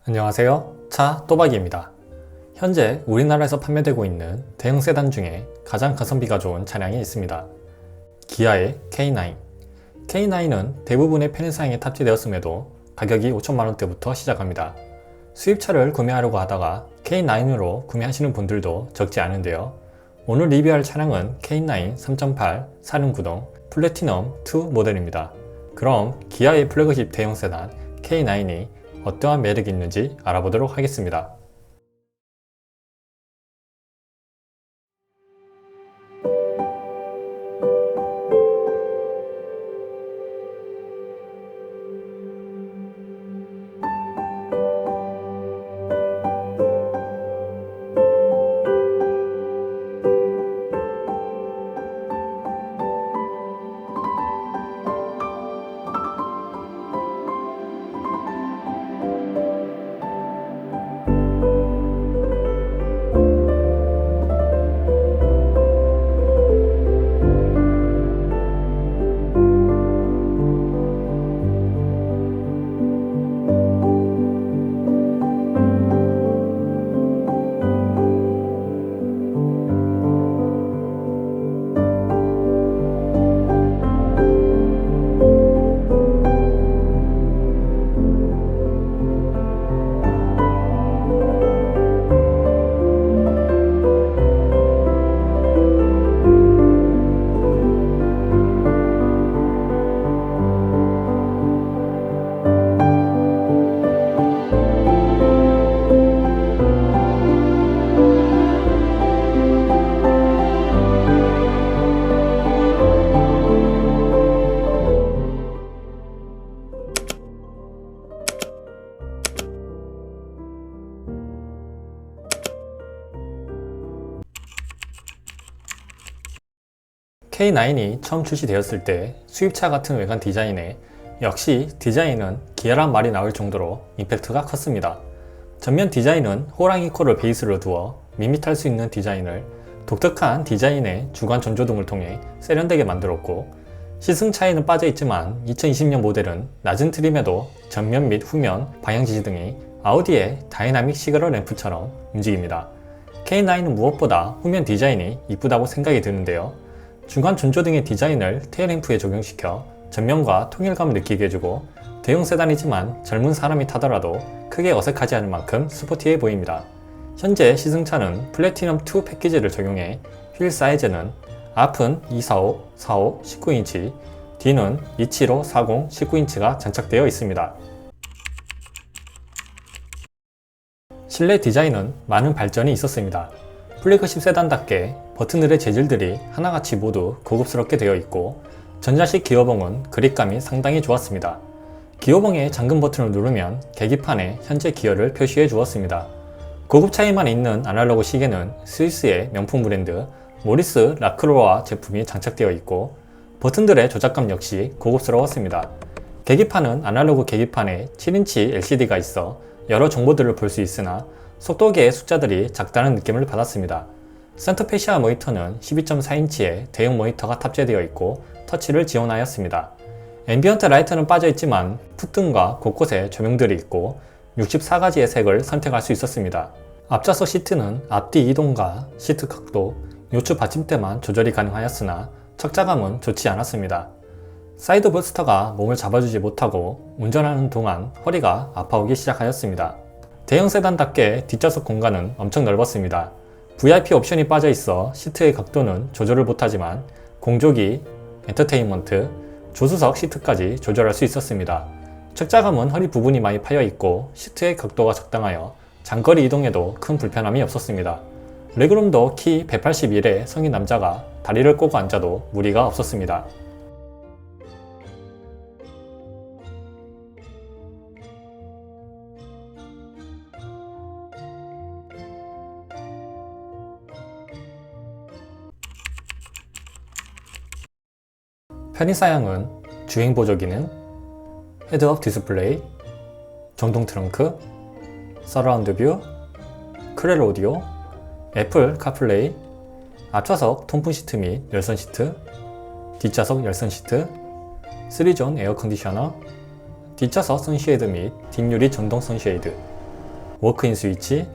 안녕하세요. 차 또박이입니다. 현재 우리나라에서 판매되고 있는 대형 세단 중에 가장 가성비가 좋은 차량이 있습니다. 기아의 K9. K9은 대부분의 편의사양에 탑재되었음에도 가격이 5천만원대부터 시작합니다. 수입차를 구매하려고 하다가 K9으로 구매하시는 분들도 적지 않은데요. 오늘 리뷰할 차량은 K9 3.8 4륜구동 플래티넘 2 모델입니다. 그럼 기아의 플래그십 대형 세단 K9이 어떠한 매력이 있는지 알아보도록 하겠습니다. K9이 처음 출시되었을 때 수입차 같은 외관 디자인에 역시 디자인은 기아란 말이 나올 정도로 임팩트가 컸습니다. 전면 디자인은 호랑이 코를 베이스로 두어 밋밋할 수 있는 디자인을 독특한 디자인의 주간 전조등을 통해 세련되게 만들었고, 시승차에는 빠져있지만 2020년 모델은 낮은 트림에도 전면 및 후면 방향 지시등이 아우디의 다이나믹 시그널 램프처럼 움직입니다. K9은 무엇보다 후면 디자인이 이쁘다고 생각이 드는데요. 중간 전조등의 디자인을 테일램프에 적용시켜 전면과 통일감을 느끼게 해주고, 대형 세단이지만 젊은 사람이 타더라도 크게 어색하지 않을 만큼 스포티해 보입니다. 현재 시승차는 플래티넘 2 패키지를 적용해 휠 사이즈는 앞은 245, 45, 19인치, 뒤는 275, 40, 19인치가 장착되어 있습니다. 실내 디자인은 많은 발전이 있었습니다. 플래그십 세단답게 버튼들의 재질들이 하나같이 모두 고급스럽게 되어 있고, 전자식 기어봉은 그립감이 상당히 좋았습니다. 기어봉의 잠금 버튼을 누르면 계기판에 현재 기어를 표시해 주었습니다. 고급차에만 있는 아날로그 시계는 스위스의 명품 브랜드 모리스 라크로아 제품이 장착되어 있고, 버튼들의 조작감 역시 고급스러웠습니다. 계기판은 아날로그 계기판에 7인치 LCD가 있어 여러 정보들을 볼 수 있으나 속도계의 숫자들이 작다는 느낌을 받았습니다. 센터페시아 모니터는 12.4인치의 대형 모니터가 탑재되어 있고 터치를 지원하였습니다. 앰비언트 라이트는 빠져있지만 풋등과 곳곳에 조명들이 있고 64가지의 색을 선택할 수 있었습니다. 앞좌석 시트는 앞뒤 이동과 시트 각도, 요추 받침대만 조절이 가능하였으나 착자감은 좋지 않았습니다. 사이드 볼스터가 몸을 잡아주지 못하고 운전하는 동안 허리가 아파오기 시작하였습니다. 대형 세단답게 뒷좌석 공간은 엄청 넓었습니다. VIP 옵션이 빠져 있어 시트의 각도는 조절을 못하지만 공조기, 엔터테인먼트, 조수석 시트까지 조절할 수 있었습니다. 착자감은 허리 부분이 많이 파여 있고 시트의 각도가 적당하여 장거리 이동에도 큰 불편함이 없었습니다. 레그룸도 키 181의 성인 남자가 다리를 꼬고 앉아도 무리가 없었습니다. 편의사양은 주행 보조 기능, 헤드업 디스플레이, 전동 트렁크, 서라운드 뷰, 크렐 오디오, 애플 카플레이, 앞좌석 통풍 시트 및 열선 시트, 뒷좌석 열선 시트, 3존 에어 컨디셔너, 뒷좌석 선쉐이드 및 뒷유리 전동 선쉐이드, 워크인 스위치,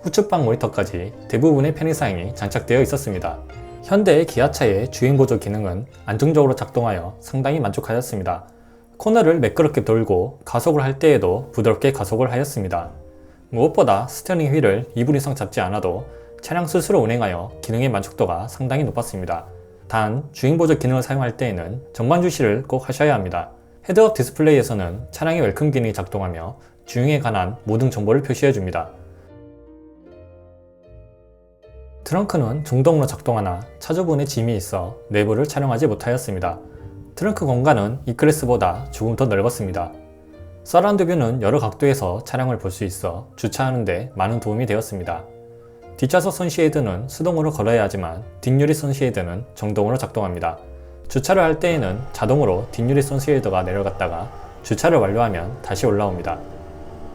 후측방 모니터까지 대부분의 편의사양이 장착되어 있었습니다. 현대의 기아차의 주행보조 기능은 안정적으로 작동하여 상당히 만족하였습니다. 코너를 매끄럽게 돌고 가속을 할 때에도 부드럽게 가속을 하였습니다. 무엇보다 스티어링 휠을 2분 이상 잡지 않아도 차량 스스로 운행하여 기능의 만족도가 상당히 높았습니다. 단, 주행보조 기능을 사용할 때에는 전방 주시를 꼭 하셔야 합니다. 헤드업 디스플레이에서는 차량의 웰컴 기능이 작동하며 주행에 관한 모든 정보를 표시해줍니다. 트렁크는 중동으로 작동하나 차주분의 짐이 있어 내부를 촬영하지 못하였습니다. 트렁크 공간은 E클래스보다 조금 더 넓었습니다. 서라운드 뷰는 여러 각도에서 차량을 볼 수 있어 주차하는 데 많은 도움이 되었습니다. 뒷좌석 선쉐이드는 수동으로 걸어야 하지만 뒷유리 선쉐이드는 정동으로 작동합니다. 주차를 할 때에는 자동으로 뒷유리 선쉐이드가 내려갔다가 주차를 완료하면 다시 올라옵니다.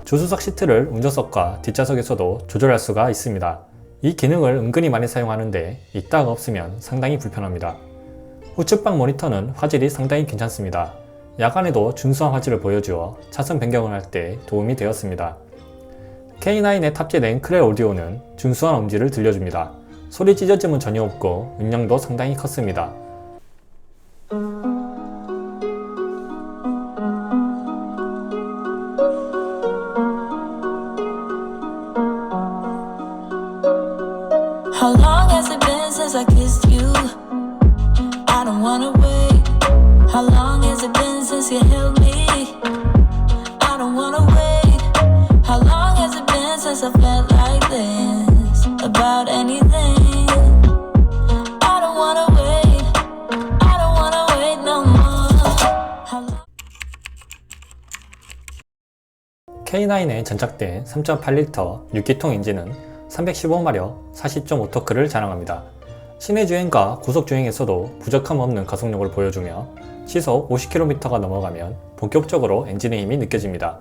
조수석 시트를 운전석과 뒷좌석에서도 조절할 수가 있습니다. 이 기능을 은근히 많이 사용하는데 있다가 없으면 상당히 불편합니다. 우측방 모니터는 화질이 상당히 괜찮습니다. 야간에도 준수한 화질을 보여주어 차선 변경을 할 때 도움이 되었습니다. K9에 탑재된 크렐 오디오는 준수한 음질을 들려줍니다. 소리 찢어짐은 전혀 없고 음량도 상당히 컸습니다. How long has it been since I kissed you? I don't wanna wait. How long has it been since you held me? I don't wanna wait. How long has it been since I felt like this about anything? I don't wanna wait. I don't wanna wait no more. K9에 전착된 3.8L 6기통 엔진은 315마력 40.5토크를 자랑합니다. 시내 주행과 고속 주행에서도 부족함 없는 가속력을 보여주며 시속 50km가 넘어가면 본격적으로 엔진의 힘이 느껴집니다.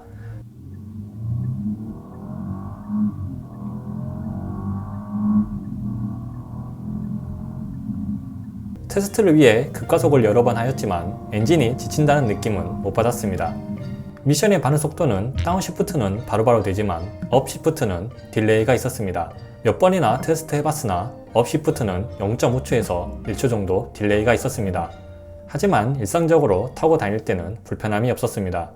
테스트를 위해 급가속을 여러 번 하였지만 엔진이 지친다는 느낌은 못 받았습니다. 미션의 반응 속도는 다운시프트는 바로바로 되지만 업시프트는 딜레이가 있었습니다. 몇 번이나 테스트 해봤으나 업시프트는 0.5초에서 1초 정도 딜레이가 있었습니다. 하지만 일상적으로 타고 다닐 때는 불편함이 없었습니다.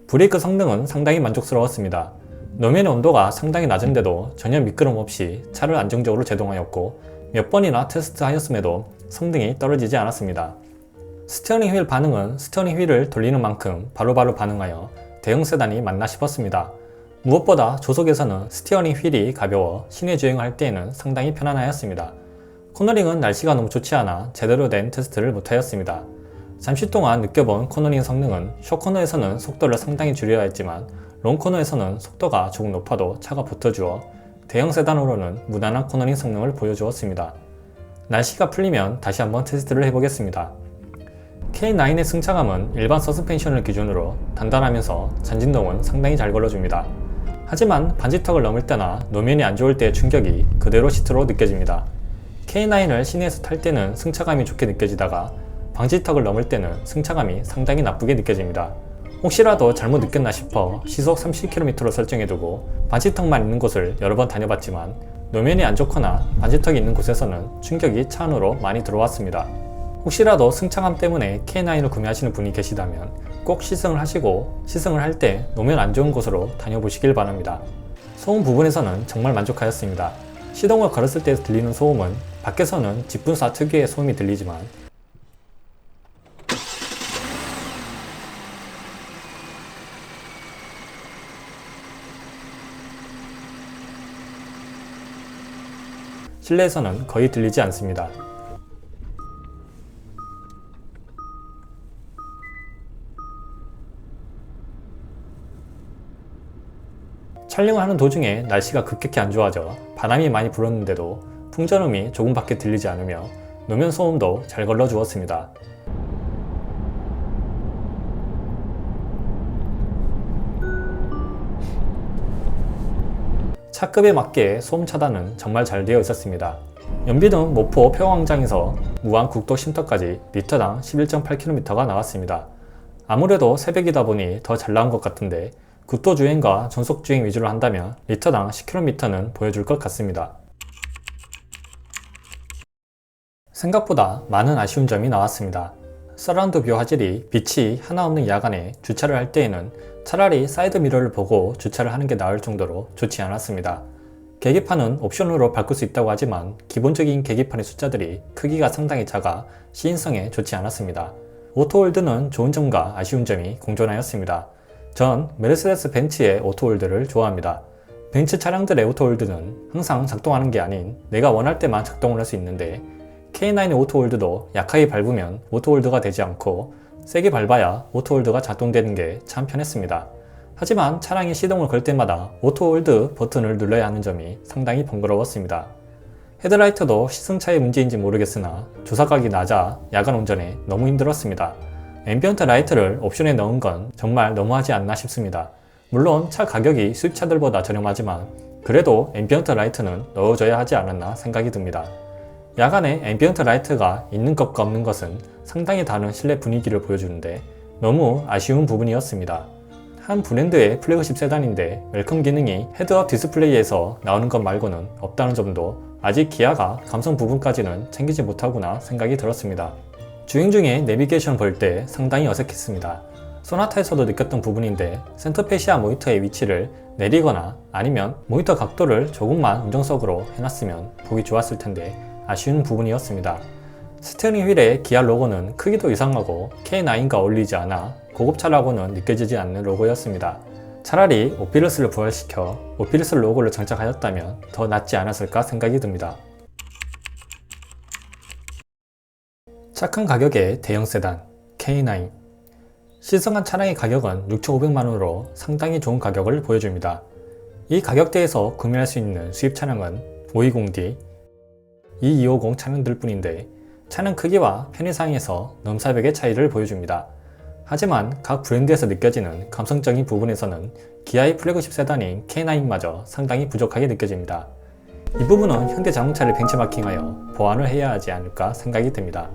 브레이크 성능은 상당히 만족스러웠습니다. 노면의 온도가 상당히 낮은데도 전혀 미끄럼 없이 차를 안정적으로 제동하였고 몇 번이나 테스트 하였음에도 성능이 떨어지지 않았습니다. 스티어링 휠 반응은 스티어링 휠을 돌리는 만큼 바로바로 반응하여 대형 세단이 맞나 싶었습니다. 무엇보다 조속에서는 스티어링 휠이 가벼워 시내 주행을 할 때에는 상당히 편안하였습니다. 코너링은 날씨가 너무 좋지 않아 제대로 된 테스트를 못하였습니다. 잠시 동안 느껴본 코너링 성능은 숏코너에서는 속도를 상당히 줄여야 했지만 롱코너에서는 속도가 조금 높아도 차가 붙어주어 대형 세단으로는 무난한 코너링 성능을 보여주었습니다. 날씨가 풀리면 다시 한번 테스트를 해보겠습니다. K9의 승차감은 일반 서스펜션을 기준으로 단단하면서 잔진동은 상당히 잘 걸러줍니다. 하지만 반지턱을 넘을 때나 노면이 안 좋을 때의 충격이 그대로 시트로 느껴집니다. K9을 시내에서 탈 때는 승차감이 좋게 느껴지다가 방지턱을 넘을 때는 승차감이 상당히 나쁘게 느껴집니다. 혹시라도 잘못 느꼈나 싶어 시속 30km로 설정해두고 반지턱만 있는 곳을 여러 번 다녀봤지만 노면이 안 좋거나 반지턱이 있는 곳에서는 충격이 차 안으로 많이 들어왔습니다. 혹시라도 승차감 때문에 K9을 구매하시는 분이 계시다면 꼭 시승을 하시고 시승을 할 때 노면 안 좋은 곳으로 다녀보시길 바랍니다. 소음 부분에서는 정말 만족하였습니다. 시동을 걸었을 때 들리는 소음은 밖에서는 직분사 특유의 소음이 들리지만 실내에서는 거의 들리지 않습니다. 촬영을 하는 도중에 날씨가 급격히 안 좋아져 바람이 많이 불었는데도 풍전음이 조금밖에 들리지 않으며 노면 소음도 잘 걸러 주었습니다. 차급에 맞게 소음 차단은 정말 잘 되어 있었습니다. 연비등 모포 평황장에서 무안 국도 쉼터까지 리터당 11.8km가 나왔습니다. 아무래도 새벽이다 보니 더 잘 나온 것 같은데 국도주행과 전속주행 위주로 한다면 리터당 10km는 보여줄 것 같습니다. 생각보다 많은 아쉬운 점이 나왔습니다. 서라운드 뷰 화질이 빛이 하나 없는 야간에 주차를 할 때에는 차라리 사이드 미러를 보고 주차를 하는 게 나을 정도로 좋지 않았습니다. 계기판은 옵션으로 바꿀 수 있다고 하지만 기본적인 계기판의 숫자들이 크기가 상당히 작아 시인성에 좋지 않았습니다. 오토홀드는 좋은 점과 아쉬운 점이 공존하였습니다. 전 메르세데스 벤츠의 오토홀드를 좋아합니다. 벤츠 차량들의 오토홀드는 항상 작동하는 게 아닌 내가 원할 때만 작동을 할 수 있는데 K9의 오토홀드도 약하게 밟으면 오토홀드가 되지 않고 세게 밟아야 오토홀드가 작동되는 게 참 편했습니다. 하지만 차량이 시동을 걸 때마다 오토홀드 버튼을 눌러야 하는 점이 상당히 번거로웠습니다. 헤드라이트도 시승차의 문제인지 모르겠으나 조사각이 낮아 야간 운전에 너무 힘들었습니다. 앰비언트 라이트를 옵션에 넣은 건 정말 너무하지 않나 싶습니다. 물론 차 가격이 수입차들보다 저렴하지만 그래도 앰비언트 라이트는 넣어줘야 하지 않았나 생각이 듭니다. 야간에 앰비언트 라이트가 있는 것과 없는 것은 상당히 다른 실내 분위기를 보여주는데 너무 아쉬운 부분이었습니다. 한 브랜드의 플래그십 세단인데 웰컴 기능이 헤드업 디스플레이에서 나오는 것 말고는 없다는 점도 아직 기아가 감성 부분까지는 챙기지 못하구나 생각이 들었습니다. 주행 중에 내비게이션 볼 때 상당히 어색했습니다. 소나타에서도 느꼈던 부분인데 센터페시아 모니터의 위치를 내리거나 아니면 모니터 각도를 조금만 운정석으로 해놨으면 보기 좋았을 텐데 아쉬운 부분이었습니다. 스티어링 휠의 기아 로고는 크기도 이상하고 K9과 어울리지 않아 고급차라고는 느껴지지 않는 로고였습니다. 차라리 오피루스를 부활시켜 오피루스 로고를 장착하였다면 더 낫지 않았을까 생각이 듭니다. 착한 가격의 대형 세단 K9. 시승한 차량의 가격은 6,500만원으로 상당히 좋은 가격을 보여줍니다. 이 가격대에서 구매할 수 있는 수입 차량은 520D, 2250 차량들 뿐인데 차량 크기와 편의상에서 넘사벽의 차이를 보여줍니다. 하지만 각 브랜드에서 느껴지는 감성적인 부분에서는 기아의 플래그십 세단인 K9마저 상당히 부족하게 느껴집니다. 이 부분은 현대자동차를 벤치마킹하여 보완을 해야 하지 않을까 생각이 듭니다.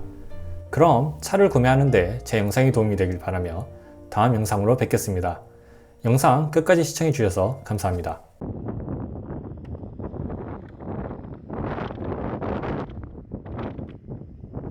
그럼 차를 구매하는데 제 영상이 도움이 되길 바라며 다음 영상으로 뵙겠습니다. 영상 끝까지 시청해 주셔서 감사합니다.